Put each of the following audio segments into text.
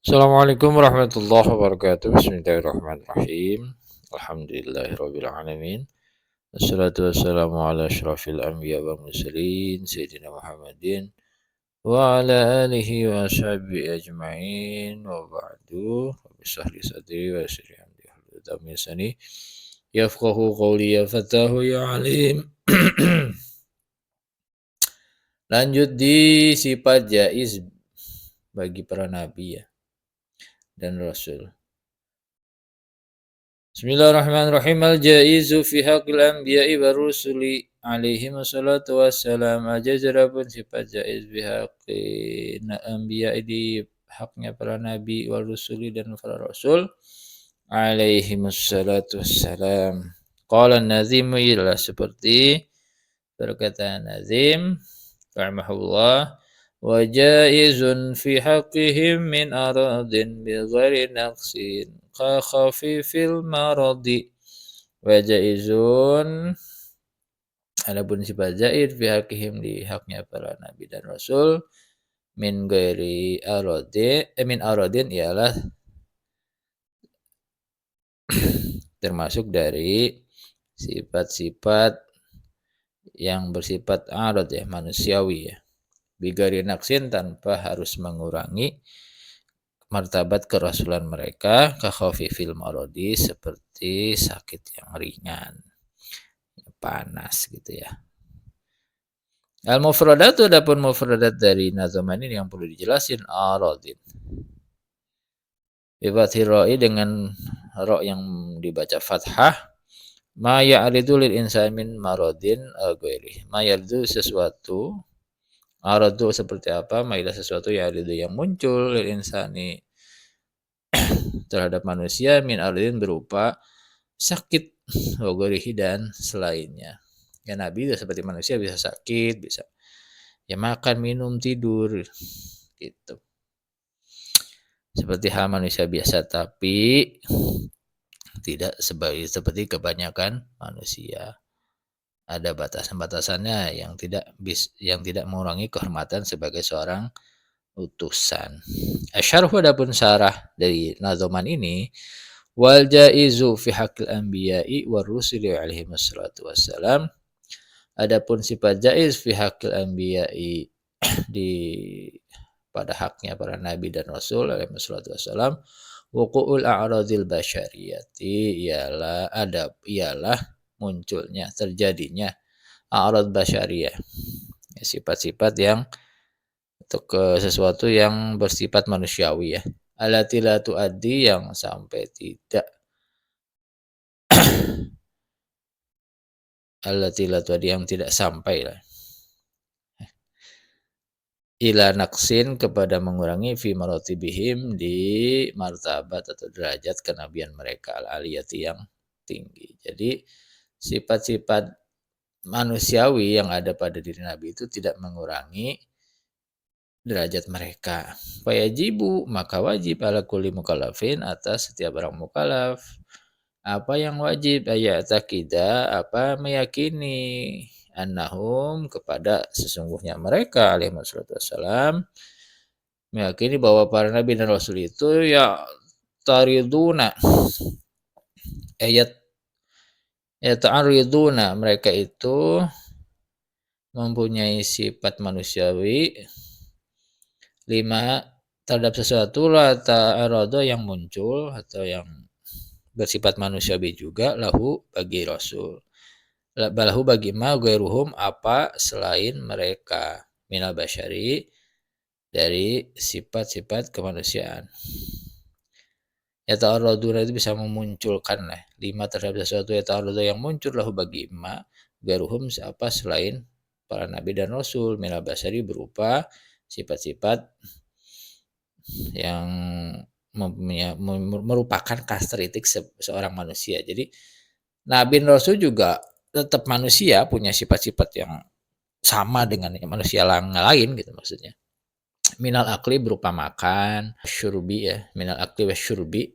Assalamualaikum warahmatullahi wabarakatuh. Bismillahirrahmanirrahim. Alhamdulillahirabbil alamin. Wassalatu wassalamu ala asyrafil anbiya wal mursalin sayyidina Muhammadin wa ala alihi wa ashabihi ajmain wa ba'du. Rabbi shrah li sadri wa yassir li amri wahlul 'uqdatam min lisani yafqahu qawli ya fatahu ya alim. Lanjut di sifat jaiz bagi para nabi ya dan rasul. Bismillahirrahmanirrahim. Al-jaizu fi haqqil anbiya'i wa rusuli alaihi wassalatu wassalam. Al-jaizu pun sifat jaiz fi haqqin anbiya'i di haknya para nabi wa rusuli dan para rasul alaihi wassalatu wassalam. Qala an-nazim ialah seperti berkata Nazim rahimahullah wa jaizun fi haqqihim min aradin bi ghairi naqsin ka khafifil maradi wa jaizun adapun sifat jaiz fi haqqihim di haknya para nabi dan rasul min ghairi min aradin ialah termasuk dari sifat-sifat yang bersifat arad ya, manusiawi ya. Bigari naksin tanpa harus mengurangi martabat kerasulan mereka, kakhafifil marodi seperti sakit yang ringan, panas gitu ya. Al-mufradatu adapun mufradat dari nazaman ini yang perlu dijelasin aradin. Bifathir ra'i dengan ra' yang dibaca fathah, ma ya'ridu lil insani min maradin ghairi. Ma ya'ridu sesuatu, aradu seperti apa? Mailah sesuatu ya'ridu yang muncul lil insani terhadap manusia min aradin berupa sakit wa ghairihi dan selainnya. Ya Nabi itu seperti manusia bisa sakit, bisa ya makan, minum, tidur gitu. Seperti hal manusia biasa tapi tidak seperti kebanyakan manusia. Ada batasan-batasannya yang tidak mengurangi kehormatan sebagai seorang utusan. Asyarhu adapun syarah dari nazoman ini wal jaizu fi haqqil anbiya'i war rusuli alaihi wassalatu wassalam. Adapun sifat jaiz fi haqqil anbiya'i di pada haknya para nabi dan rasul alaihi wassalatu wassalam wuqu'ul a'radil basyariyati ialah munculnya terjadinya a'rad basyariyah ya, sifat-sifat yang atau ke sesuatu yang bersifat manusiawi ya alati la tuaddi yang sampai tidak alati la tuaddi yang tidak sampai lah ila naksin kepada mengurangi fi maratibihim di martabat atau derajat kenabian mereka al-aliyati yang tinggi. Jadi sifat-sifat manusiawi yang ada pada diri Nabi itu tidak mengurangi derajat mereka. Fayajibu maka wajib ala kulli mukallafin atas setiap orang mukallaf. Apa yang wajib ayatakida apa meyakini annahum kepada sesungguhnya mereka alaihi wassalam meyakini bahwa para nabi dan rasul itu ya tariduna ayat ya ta'ariduna mereka itu mempunyai sifat manusiawi lima terhadap sesuatu lah ta'arada yang muncul atau yang bersifat manusiawi juga lahu bagi rasul balahu bagi ma ghairuhum apa selain mereka minal basyari dari sifat-sifat kemanusiaan. Ya ta'arraduna itu bisa memunculkan lah lima terhadap sesuatu ya ta'arradu yang muncul lahu bagi ma ghairuhum apa selain para nabi dan rasul minal basyari berupa sifat-sifat yang merupakan karakteristik seorang manusia. Jadi nabi dan rasul juga tetap manusia punya sifat-sifat yang sama dengan manusia lain gitu maksudnya. Minal akli berupa makan, syurbi ya, minal akli wa syurbi.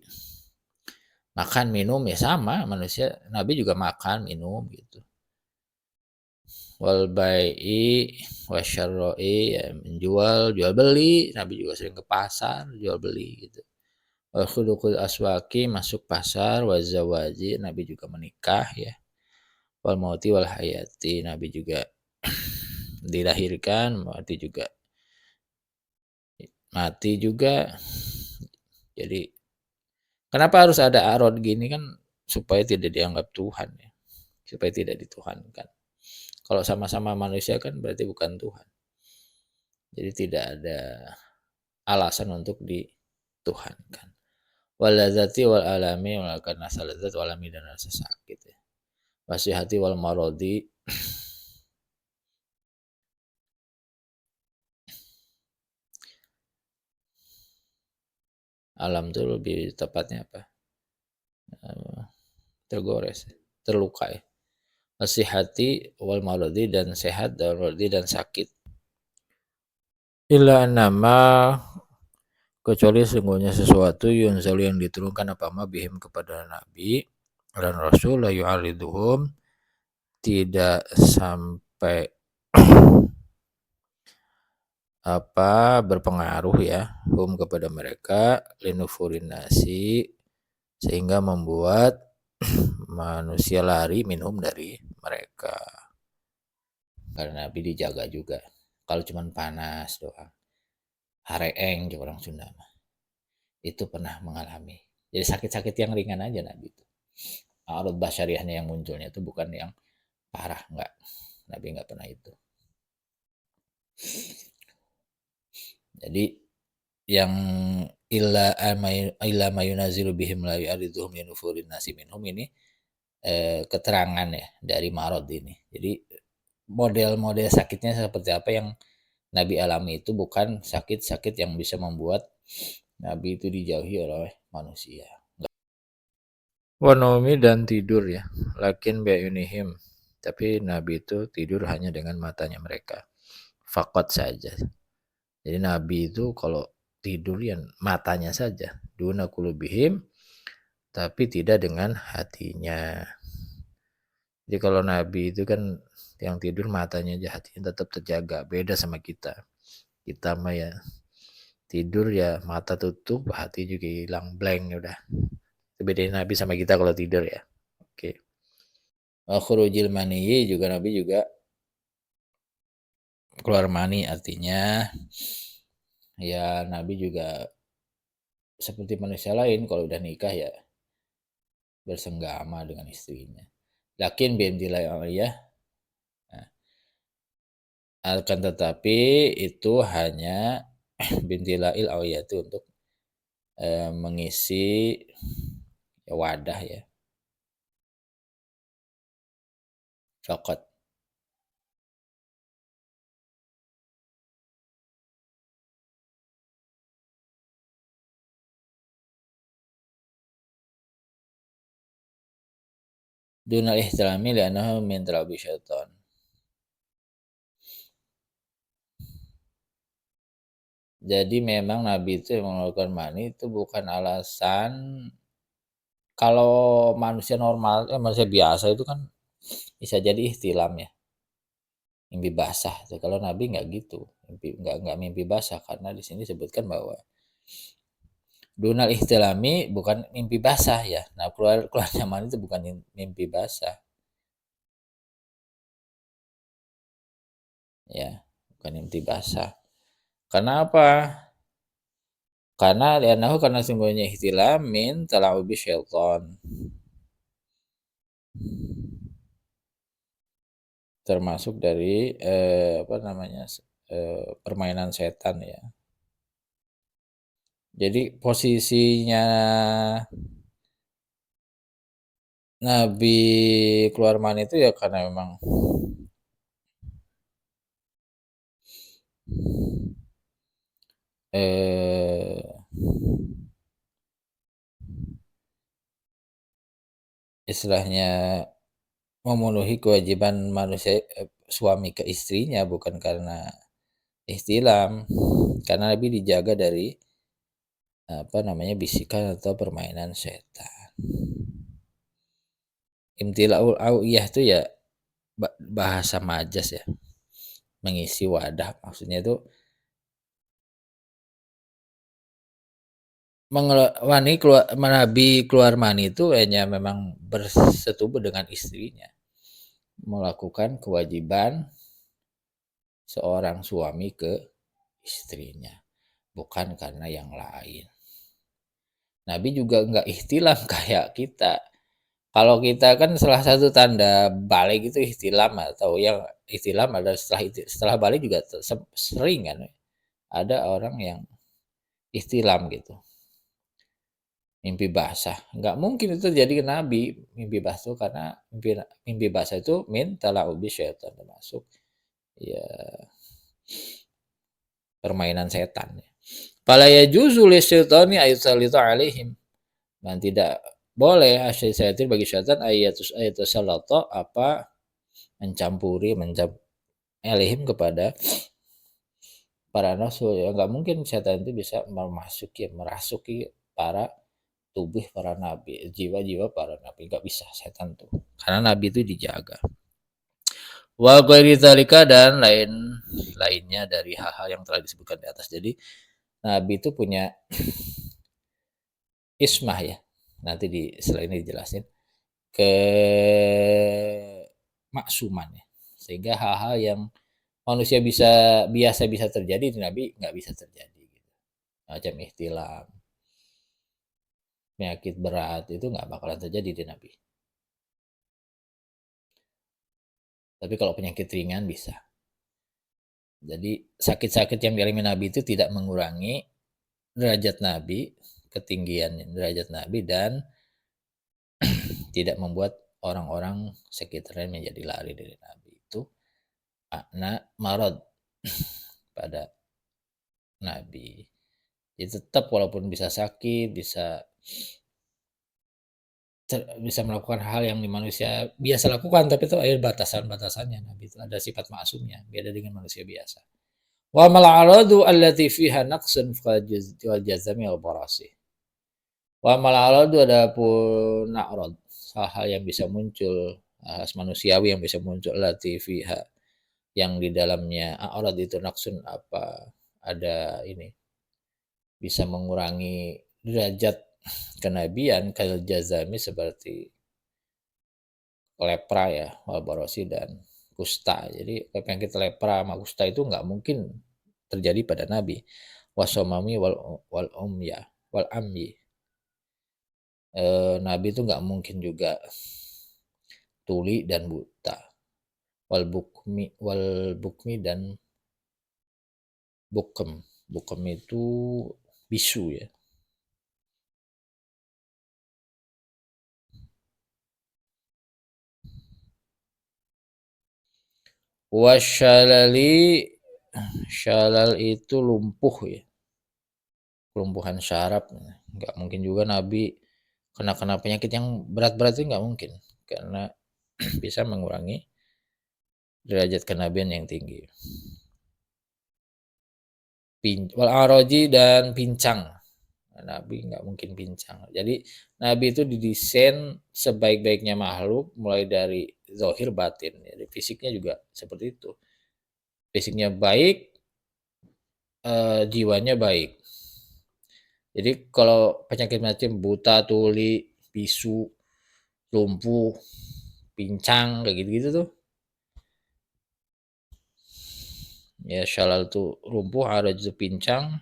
Makan minum ya sama manusia, nabi juga makan minum gitu. wal bai'i wasyarra'i, ya menjual, jual beli, Nabi juga sering ke pasar, jual beli gitu. Wa khuluqul aswaqi, masuk pasar, wa zawaji, Nabi juga menikah ya. Wal mauti wal hayati, Nabi juga dilahirkan, mati juga. Jadi kenapa harus ada arod gini kan supaya tidak dianggap Tuhan ya, supaya tidak dituhankan. Kalau sama-sama manusia kan berarti bukan Tuhan. Jadi tidak ada alasan untuk dituhankan. Wal ladzati wal alami, wal karena ladzat wal alami, dan rasa sakit ya. Wasihati wal marodi, alam tuh lebih tepatnya apa? Tergores, terluka ya. Wasihati wal marodi, dan sehat, dan marodi, dan sakit. Illa nama, kecuali sesungguhnya sesuatu yunzalu yang diturunkan apa ma bihim kepada nabi dan rasul, la yu'ariduhum, tidak sampai berpengaruh ya, kepada mereka, linufurin nasi, sehingga membuat manusia lari minum dari mereka. Karena Nabi dijaga juga. Kalau cuma panas doang, hareeng ke orang Sunda mah, itu pernah mengalami. Jadi sakit-sakit yang ringan aja Nabi itu. Arud basyariahnya yang munculnya itu bukan yang parah, enggak. Nabi enggak pernah itu. Jadi yang illa mayunazilu bihim la yu'ariduhum linufurin nasi minhum ini keterangan ya dari marod ini. Jadi model-model sakitnya seperti apa yang Nabi alami itu bukan sakit-sakit yang bisa membuat Nabi itu dijauhi oleh manusia. Wanomi, dan tidur ya. Lakin bi'yunihim, tapi Nabi itu tidur hanya dengan matanya mereka. Fakot saja. Jadi Nabi itu kalau tidur ya matanya saja. Duna kulubihim, tapi tidak dengan hatinya. Jadi kalau Nabi itu kan yang tidur matanya aja, hatinya tetap terjaga. Beda sama kita. Kita mah ya tidur ya mata tutup, hati juga hilang, blank udah. Bedain Nabi sama kita kalau tidur ya. Oke. Khurujil maniyi juga, Nabi juga keluar mani, artinya ya Nabi juga seperti manusia lain kalau udah nikah ya bersenggama dengan istrinya. Lakin bintilai ya, akan tetapi itu hanya bintilail awiyah itu untuk mengisi ya, wadah ya. Cokot. Dunal ihtirami li'annahu min tarabi syaitan. Jadi memang Nabi itu yang mengeluarkan mani itu bukan alasan. Kalau manusia normal, manusia biasa itu kan bisa jadi ihtilam ya, mimpi basah. Kalau Nabi nggak gitu, nggak mimpi basah, karena di sini disebutkan bahwa dunal ihtilami bukan mimpi basah ya. Nah keluarnya mani itu bukan mimpi basah ya, bukan mimpi basah. Kenapa? Karena sungguhnya ihtilam min tala'ubi syaitan, termasuk dari permainan setan ya. Jadi posisinya Nabi keluar mani itu ya karena memang istilahnya memenuhi kewajiban manusia, suami ke istrinya, bukan karena ihtilam. Karena Nabi dijaga dari bisikan atau permainan setan. Imtilaul awiyah itu ya bahasa majas ya, mengisi wadah. Maksudnya itu Nabi keluar mani itu hanya memang bersetubuh dengan istrinya, melakukan kewajiban seorang suami ke istrinya, bukan karena yang lain. Nabi juga nggak ihtilam kayak kita. Kalau kita kan salah satu tanda balik itu ihtilam, atau yang ihtilam adalah setelah balik juga sering kan ada orang yang ihtilam gitu, mimpi basah. Nggak mungkin itu terjadi ke Nabi mimpi basah, karena mimpi mimpi basah itu min tala'ubi syaitan, termasuk ya permainan setan. Fala yajuzu lisyaitani ayusallita alaihim. Dan tidak boleh syaitan bagi syaitan ayatusallata apa mencampuri alaihim kepada para rasul. Ya nggak mungkin setan itu bisa merasuki para tubuh para nabi, jiwa-jiwa para nabi, nggak bisa setan tuh, karena nabi itu dijaga. Wa ghairi dzalika, dan lainnya dari hal-hal yang telah disebutkan di atas. Jadi nabi itu punya ismah ya, nanti setelah ini dijelasin ke maksuman ya, sehingga hal-hal yang manusia biasa bisa terjadi di nabi nggak bisa terjadi gitu. Macam ihtilam, penyakit berat itu nggak bakalan terjadi di nabi. Tapi kalau penyakit ringan bisa. Jadi sakit-sakit yang dialami nabi itu tidak mengurangi derajat nabi, ketinggian derajat nabi, dan tidak membuat orang-orang sekitarnya menjadi lari dari nabi. Itu makna marad pada nabi. Jadi tetap walaupun bisa sakit, bisa melakukan hal yang manusia biasa lakukan, tapi itu ada batasan-batasannya. Nabi itu ada sifat maksumnya, beda dengan manusia biasa. Wa mal aradu allati fiha naqsun wal jazami al barasi. Wa mal aradu, adapun na'rad, hal-hal yang bisa muncul, manusiawi yang bisa muncul, allati fiha yang di dalamnya a'rad itu naqsun apa ada ini bisa mengurangi derajat kenabian, kal jazami seperti lepra ya, walbarosi dan kusta. Jadi penyakit lepra sama kusta itu nggak mungkin terjadi pada nabi. Wasomami wal umya wal amyi. Nabi itu nggak mungkin juga tuli dan buta. Wal bukmi dan bukem. Bukem itu bisu ya. Wasyalali, syalal itu lumpuh ya, kelumpuhan syaraf. Nggak mungkin juga nabi kena penyakit yang berat-berat, itu nggak mungkin, karena bisa mengurangi derajat kenabian yang tinggi. Wal aroji, dan pincang. Nabi nggak mungkin pincang. Jadi nabi itu didesain sebaik-baiknya makhluk, mulai dari zahir batin. Jadi fisiknya juga seperti itu. Fisiknya baik, jiwanya baik. Jadi kalau penyakit macam buta, tuli, bisu, lumpuh, pincang, kayak gitu-gitu tuh. Ya syalal tuh lumpuh, araj itu pincang.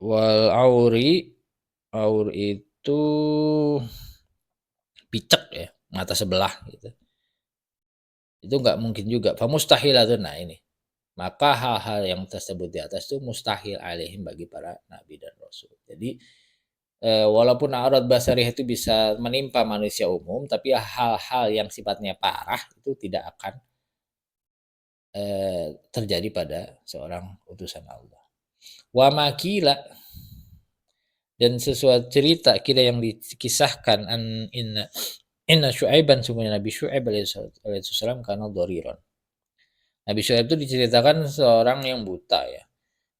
Wal aur itu picek ya, mata sebelah gitu. Itu nggak mungkin juga. Famustahilatun, nah ini. Maka hal-hal yang tersebut di atas itu mustahil alaihim bagi para nabi dan rasul. Jadi walaupun aurat basariyah itu bisa menimpa manusia umum, tapi hal-hal yang sifatnya parah itu tidak akan terjadi pada seorang utusan Allah. Wa makila, dan sesuatu cerita kira yang dikisahkan inna Syu'aiban, sungguhnya Nabi Syu'aib alaihissalam, karena dhariran. Nabi Syu'aib itu diceritakan seorang yang buta ya.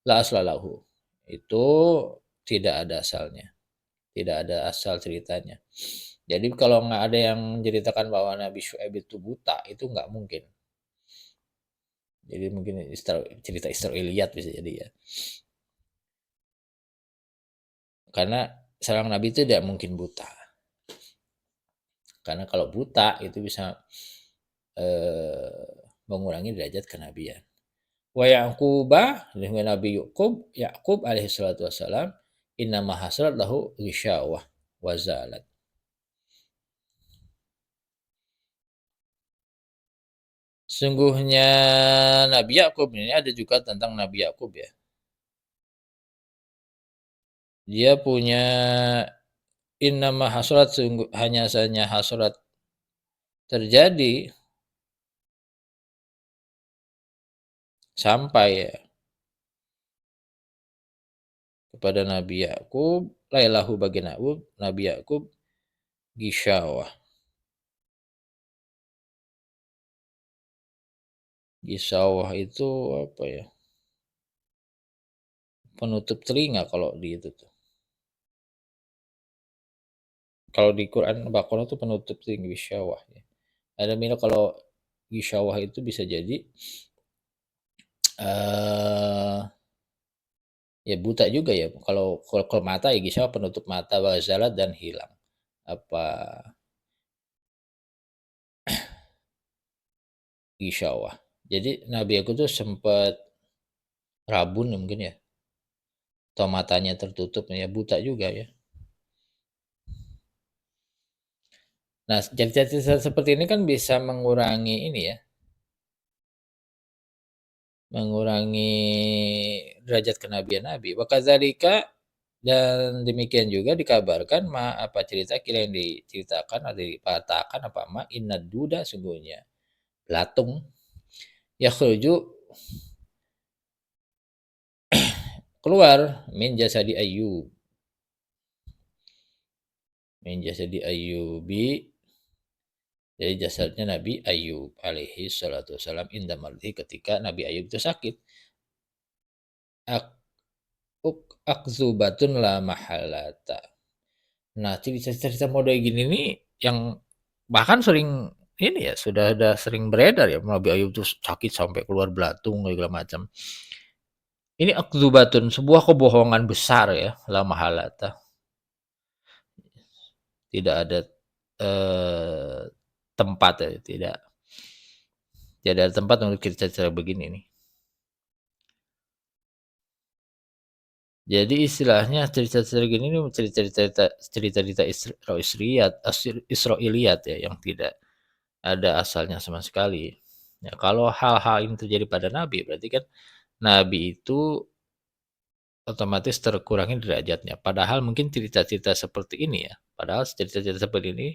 La aslalahu. Itu tidak ada asalnya. Tidak ada asal ceritanya. Jadi kalau nggak ada yang menceritakan bahwa Nabi Syuaib itu buta, itu nggak mungkin. Jadi mungkin cerita Israiliyat bisa jadi ya. Karena seorang Nabi itu tidak mungkin buta. Karena kalau buta itu bisa mengurangi derajat kenabian. Wa Yaquba dengan Nabi Yakub alaihi salatu wassalam inna mahasrat lahu ghisyawah wa zalat. Sungguhnya Nabi Yakub ini ada juga tentang Nabi Yakub ya. Dia punya innama hasrat sungguh hanya saja hasrat terjadi sampai ya kepada Nabi Yakub lailahu bagi Nabi Yakub gisyawah. Gisyawah itu apa ya? Penutup telinga kalau di itu tuh. Kalau di Quran Baqarah itu penutup telinga gisyawah ya. Ada mila kalau gisyawah itu bisa jadi eh ya buta juga ya. Kalau mata ya gisyawah penutup mata wazalat dan hilang. Apa gisyawah. Jadi Nabi aku tuh sempat rabun ya mungkin ya. Atau matanya tertutup ya buta juga ya. Nah, cerita-cerita seperti ini kan bisa mengurangi ini ya, mengurangi derajat kenabian Nabi. Wakadzalika dan demikian juga dikabarkan apa cerita kira yang diceritakan atau dipatahkan apa inna duda sungguhnya belatung yakhruju keluar min jasadi ayyubi dari jasadnya Nabi Ayub alaihi salatu wasalam inda mardi ketika Nabi Ayub itu sakit. Akzubatun la mahalata. Nah, cerita-cerita mode gini nih yang bahkan sering ini ya sudah ada sering beredar ya Nabi Ayub tuh sakit sampai keluar belatung segala macam. Ini akzubatun sebuah kebohongan besar ya la mahalata. Tidak ada eh, tempat ya, tidak ada tempat untuk cerita-cerita begini nih. Jadi istilahnya cerita-cerita gini nih cerita-cerita Israiliyat ya yang tidak ada asalnya sama sekali. Ya, kalau hal-hal ini terjadi pada Nabi berarti kan Nabi itu otomatis terkurangi derajatnya. Padahal mungkin cerita-cerita seperti ini ya, padahal cerita-cerita seperti ini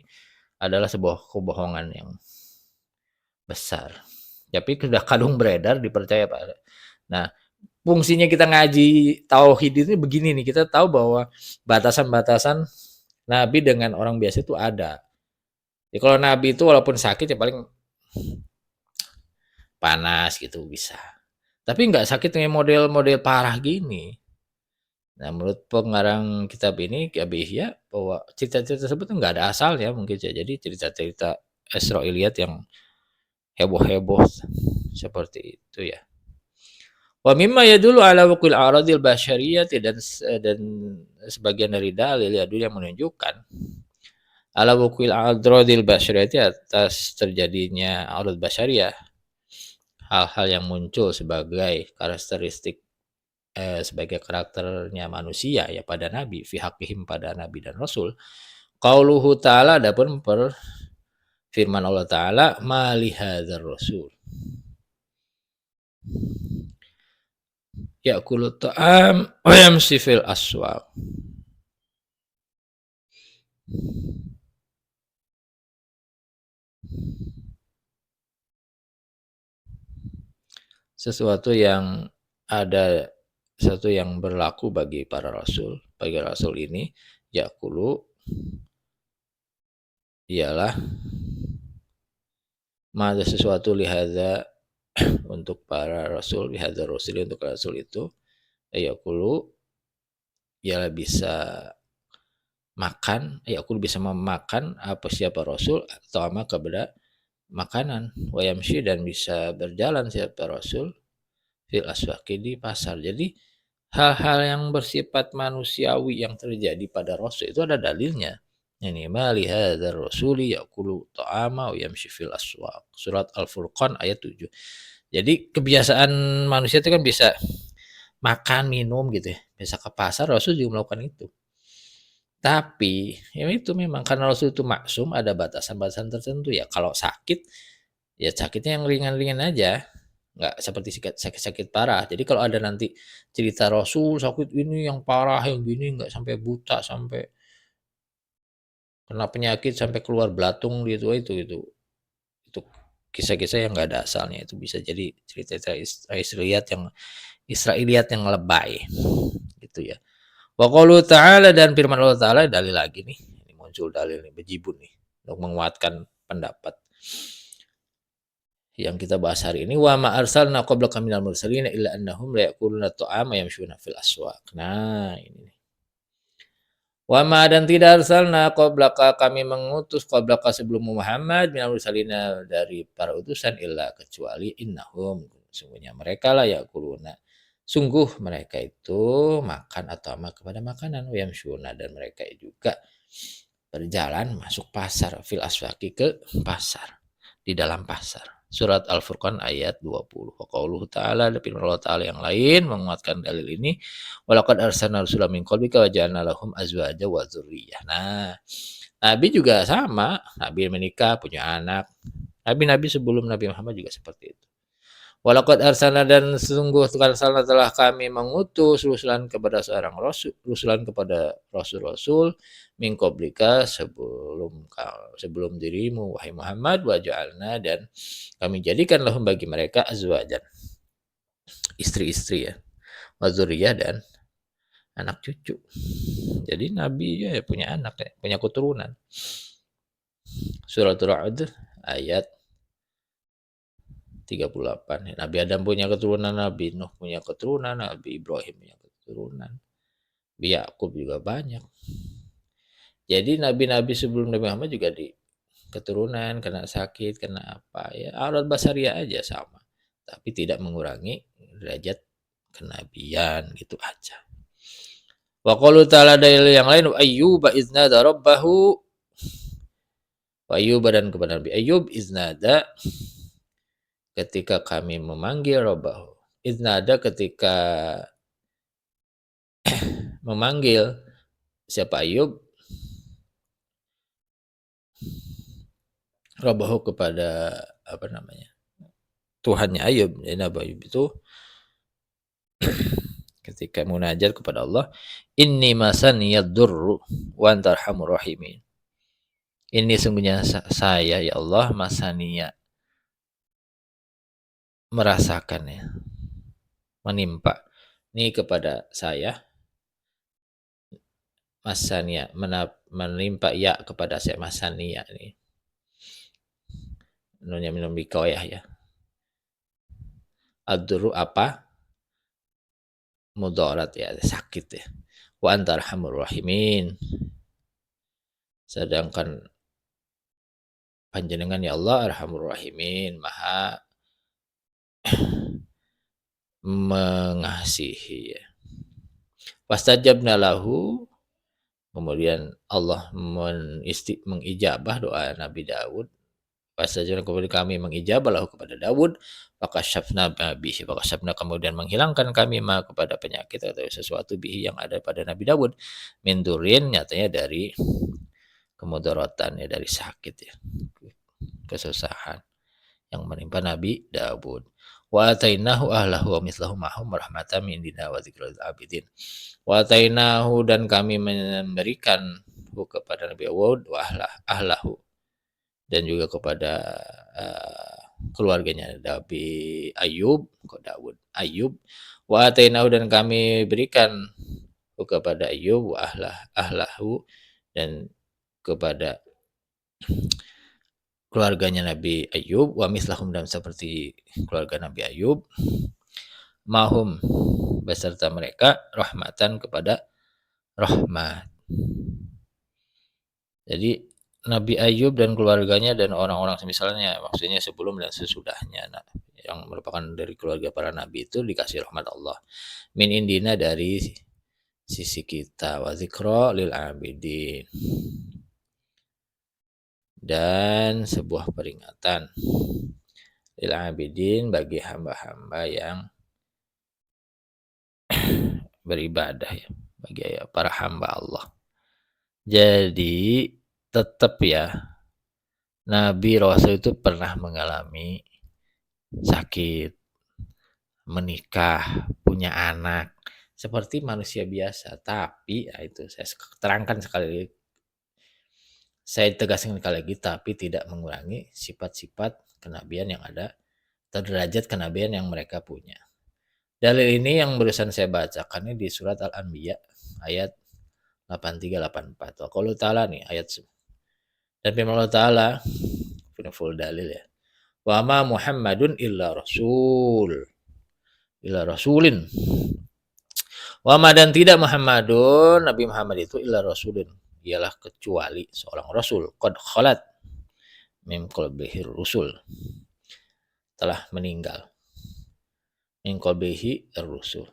adalah sebuah kebohongan yang besar. Tapi sudah kadung beredar dipercaya Pak. Nah, fungsinya kita ngaji tauhid ini begini nih, kita tahu bahwa batasan-batasan Nabi dengan orang biasa itu ada. Ya, kalau Nabi itu walaupun sakit ya paling panas gitu bisa. Tapi nggak sakit dengan model-model parah gini. Nah, menurut pengarang kitab ini Abi Ihya bahwa cerita-cerita tersebut nggak ada asalnya mungkin saja. Jadi cerita-cerita Israiliyat yang heboh-heboh seperti itu ya. Wa mimma yadullu ala wuqul aradil basyariyati dan sebagian dari dalil ya yang menunjukkan ala wuqul aradil basyariyati atas terjadinya arad basyariyah hal-hal yang muncul sebagai karakteristik sebagai karakternya manusia ya pada nabi fi haqqihim pada nabi dan rasul. Qauluhu ta'ala adapun firman Allah taala ma li hadzal rasul ya'kulu ta'am wa yamshi fil aswaq. Sesuatu yang ada sesuatu yang berlaku bagi para rasul, bagi rasul ini ya'kulu ialah ada sesuatu lihada untuk para rasul lihada rasul untuk rasul itu ya'kulu ialah bisa makan, ya'kulu bisa memakan apa siapa Rasul ta'ama kepada makanan, wa yamshi dan bisa berjalan siapa Rasul fil aswaqi di pasar. Jadi hal-hal yang bersifat manusiawi yang terjadi pada Rasul itu ada dalilnya. Ini ma li hadzal rasuli ya'kulu ta'ama wa yamshi fil aswaq. Surat Al-Furqan ayat 7. Jadi kebiasaan manusia itu kan bisa makan, minum gitu ya. Bisa ke pasar, Rasul juga melakukan itu. Tapi ya itu memang karena Rasul itu maksum ada batasan-batasan tertentu ya. Kalau sakit ya sakitnya yang ringan-ringan aja. Nggak seperti sakit-sakit parah. Jadi kalau ada nanti cerita Rasul sakit ini yang parah, yang gini nggak sampai buta, sampai kena penyakit, sampai keluar belatung gitu, itu kisah-kisah yang nggak ada asalnya. Itu bisa jadi cerita-cerita Israiliyat yang lebay gitu ya. Wa qaulu ta'ala dan firman Allah Ta'ala dalil lagi nih. Ini muncul dalil nih bejibun nih untuk menguatkan pendapat yang kita bahas hari ini. Wa ma arsalna qablaka minal mursalin illa annahum la ya'kuluna ta'ama yamshuna fil aswaq. Nah, ini nih. Wa ma dan tidak arsalna qablaka kami mengutus qablaka sebelum Muhammad minal mursalina dari para utusan illa kecuali innahum sungguhnya mereka lah ya'kuluna. Sungguh mereka itu makan atau kepada makanan wa yamshuna dan mereka juga berjalan masuk pasar fil aswaqi ke pasar di dalam pasar. Surat Al-Furqan ayat 20. Wa qauluhu ta'ala, ada firman Allah Ta'ala yang lain menguatkan dalil ini. Walaqad arsalna rasulan min qablika wa ja'alna lahum azwaja wa dzurriyyah. Nah, Nabi juga sama. Nabi menikah, punya anak. Nabi-nabi sebelum Nabi Muhammad juga seperti itu. Walaqad arsalna dan sesungguh arsalna telah kami mengutus rusulan kepada seorang rasul, rusulan kepada rasul-rasul min qablika sebelum dirimu wahai Muhammad wa ja'alna dan kami jadikan lahum bagi mereka azwajan istri-istri ya wa dzurriyyah dan anak cucu. Jadi Nabi ya punya anak ya, punya keturunan. Suratul Ra'd ayat 38. Nabi Adam punya keturunan, Nabi Nuh punya keturunan, Nabi Ibrahim punya keturunan. Nabi Yakub juga banyak. Jadi nabi-nabi sebelum Nabi Muhammad juga di keturunan, kena sakit, kena apa ya, aurat basariah aja sama. Tapi tidak mengurangi derajat kenabian gitu aja. Wa qalu ta'ala dalil yang lain Ayyuba iznada rabbahu wa Ayyub dan kepada Nabi Ayyub iznada ketika kami memanggil Rabbahu. Iznada ketika memanggil siapa Ayub Rabbahu kepada apa namanya Tuhannya Ayub. Jadi Nabi Ayub itu ketika munajat kepada Allah, inni masaniyad durru wa antar arhamur rahimin. Ini sungguhnya saya ya Allah masaniya merasakannya menimpa ini kepada saya masania menimpa ya kepada saya masania ini nunnya minum bikoyah ya aduru apa mudarat ya sakit ya wa antar arhamur rahimin sedangkan panjenengan ya Allah arhamur rahimin maha mengasihi ya. Fastajabna lahu kemudian Allah mengijabah doa Nabi Daud. Fastajabna kemudian kami mengijabah lahu kepada Daud. Fakasyafna bihi fakasyafna kemudian menghilangkan kami ma kepada penyakit atau sesuatu bihi yang ada pada Nabi Daud. Mindurin nyatanya dari kemudaratan ya dari sakit ya. Kesusahan yang menimpa Nabi Daud. Wa atainahu ahlahu wa mislahum ma'hum rahmatan min indina wa dzikril abidin. Wa atainahu dan kami memberikan kepada Nabi Daud wa ahlahu dan juga kepada keluarganya Nabi Ayub kok Daud Ayub wa atainahu dan kami berikan kepada Ayub wa ahlahu dan kepada keluarganya Nabi Ayub wa mislahum dan seperti keluarga Nabi Ayub mahum beserta mereka rahmatan kepada rahmat Jadi Nabi Ayub dan keluarganya dan orang-orang semisalnya, maksudnya sebelum dan sesudahnya, nah, yang merupakan dari keluarga para nabi itu dikasih rahmat Allah. Min indina dari sisi kita, wa zikra lil abidin, dan sebuah peringatan lil abidin bagi hamba-hamba yang beribadah ya, bagi para hamba Allah. Jadi tetap ya, Nabi Rasul itu pernah mengalami sakit, menikah, punya anak, seperti manusia biasa. Tapi ya itu saya terangkan sekali, saya tegaskan sekali lagi, tapi tidak mengurangi sifat-sifat kenabian yang ada atau derajat kenabian yang mereka punya. Dalil ini yang barusan saya bacakan ini di surat Al-Anbiya ayat 83-84. Kalau ta'ala nih ayat dan firman Allah Ta'ala, punya full dalil ya. Wa ma Muhammadun illa rasulin. Wa ma dan tidak Muhammadun, Nabi Muhammad itu illa rasulin, ialah kecuali seorang rasul. Qad khalat min qablihi rusul, telah meninggal. Min qablihi ar-rusul,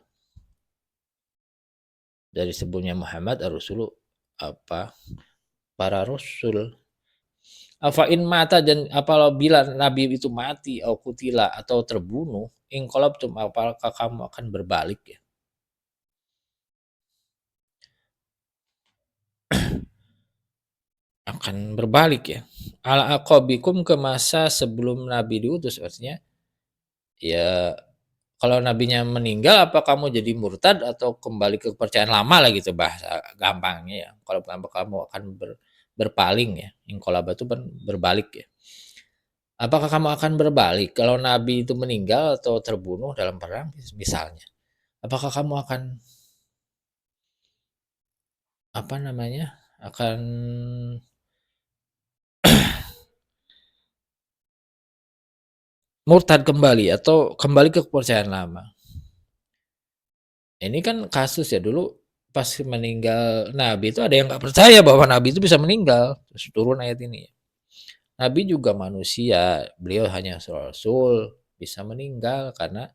dari sebelumnya Muhammad ar-rusulu apa para rasul. Afain mata, dan apabila Nabi itu mati, au kutila atau terbunuh, inqalabtum, apakah kamu akan berbalik ya? Akan berbalik ya. Ala aqabikum, ke masa sebelum Nabi diutus, artinya ya kalau nabinya meninggal apa kamu jadi murtad atau kembali ke kepercayaan lama lah gitu bahasa gampangnya ya. Kalau kamu akan berpaling ya. Inqalaba itu berbalik ya. Apakah kamu akan berbalik kalau nabi itu meninggal atau terbunuh dalam perang misalnya? Apakah kamu akan apa namanya? Akan murtad kembali atau kembali ke kepercayaan lama? Ini kan kasus ya, dulu pas meninggal nabi itu ada yang nggak percaya bahwa nabi itu bisa meninggal. Terus turun ayat ini. Nabi juga manusia, beliau hanya rasul, bisa meninggal karena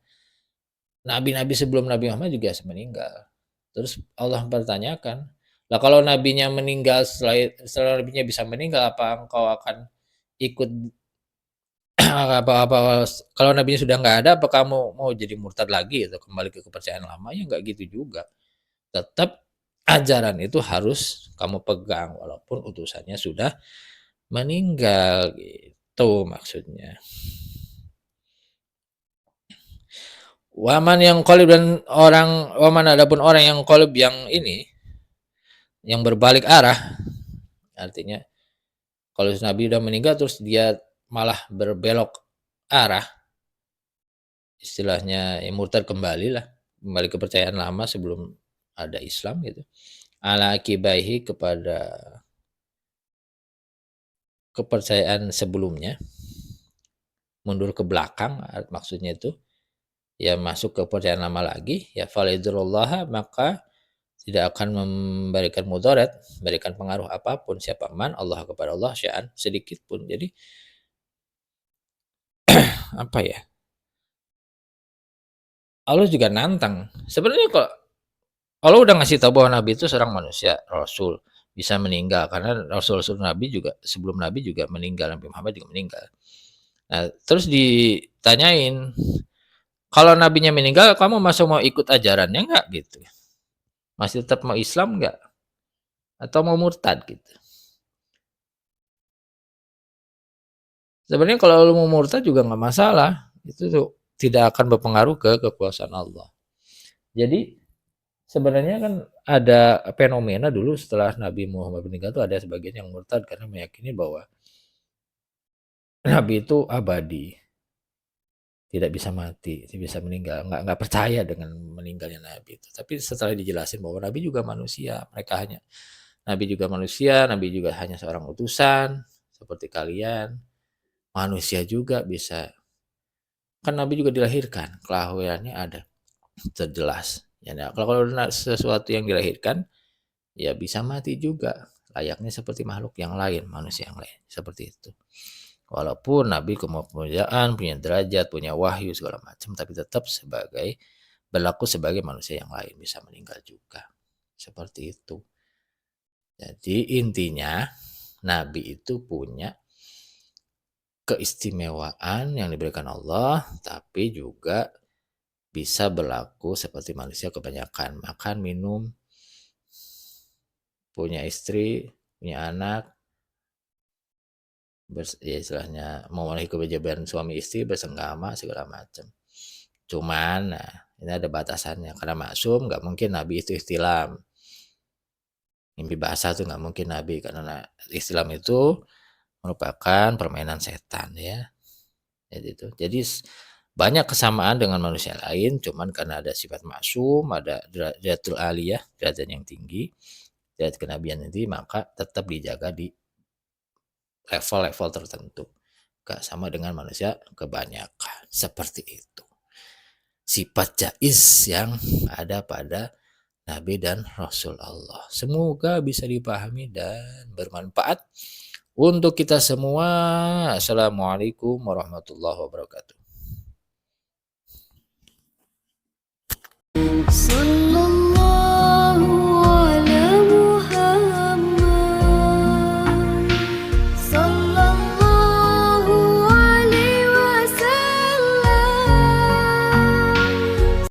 nabi-nabi sebelum Nabi Muhammad juga meninggal. Terus Allah mempertanyakan, lah kalau nabinya meninggal, setelah nabinya bisa meninggal, apa engkau akan ikut apa kalau nabinya sudah nggak ada, apa kamu mau jadi murtad lagi atau kembali ke kepercayaan lama? Ya nggak gitu juga. Tetap ajaran itu harus kamu pegang walaupun utusannya sudah meninggal, gitu maksudnya. Waman yang kolib, dan waman adapun orang yang kolib yang ini, yang berbalik arah, artinya kalau Nabi udah meninggal terus dia malah berbelok arah, istilahnya ya murtad kembali lah, kembali kepercayaan lama sebelum ada Islam gitu. Ala akibaihi, kepada kepercayaan sebelumnya, mundur ke belakang maksudnya itu, ya masuk ke kepercayaan lama lagi, ya falidrullah, maka tidak akan memberikan mudarat, memberikan pengaruh apapun siapa man Allah kepada Allah syai'an, sedikit pun. Jadi apa ya? Allah juga nantang. Sebenarnya kok Allah udah ngasih tahu bahwa Nabi itu seorang manusia, Rasul, bisa meninggal karena Rasul-Rasul Nabi juga sebelum Nabi juga meninggal, Nabi Muhammad juga meninggal. Nah, terus ditanyain, kalau nabinya meninggal, kamu masih mau ikut ajarannya nggak gitu? Masih tetap mau Islam nggak? Atau mau murtad gitu? Sebenarnya kalau lu mau murtad juga nggak masalah. Itu tuh tidak akan berpengaruh ke kekuasaan Allah. Jadi sebenarnya kan ada fenomena dulu setelah Nabi Muhammad meninggal tuh ada sebagian yang murtad karena meyakini bahwa Nabi itu abadi, tidak bisa mati, tidak bisa meninggal, nggak percaya dengan meninggalnya Nabi itu. Tapi setelah dijelasin bahwa Nabi juga manusia, Nabi juga manusia, Nabi juga hanya seorang utusan seperti kalian, manusia juga bisa. Kan Nabi juga dilahirkan, kelahirannya ada, terjelas. Ya, nah, kalau sesuatu yang dilahirkan, ya bisa mati juga. layaknya seperti makhluk yang lain, manusia yang lain, seperti itu. Walaupun Nabi kemuliaan, punya derajat, punya wahyu segala macam, tapi tetap berlaku sebagai manusia yang lain, bisa meninggal juga. Seperti itu. Jadi intinya Nabi itu punya keistimewaan yang diberikan Allah, tapi juga bisa berlaku seperti manusia kebanyakan, makan, minum, punya istri, punya anak, ya istilahnya memenuhi kewajiban suami istri, bersenggama segala macam. Cuman nah, ini ada batasannya karena maksum nggak mungkin Nabi itu ihtilam. Mimpi basah tuh nggak mungkin Nabi karena ihtilam itu merupakan permainan setan ya. Jadi banyak kesamaan dengan manusia lain, cuman karena ada sifat maksum, ada derajat aliyah, derajat yang tinggi, derajat kenabian tinggi, maka tetap dijaga di level-level tertentu. Gak sama dengan manusia kebanyakan. Seperti itu. Sifat jaiz yang ada pada Nabi dan Rasul Allah. Semoga bisa dipahami dan bermanfaat untuk kita semua. Assalamualaikum warahmatullahi wabarakatuh.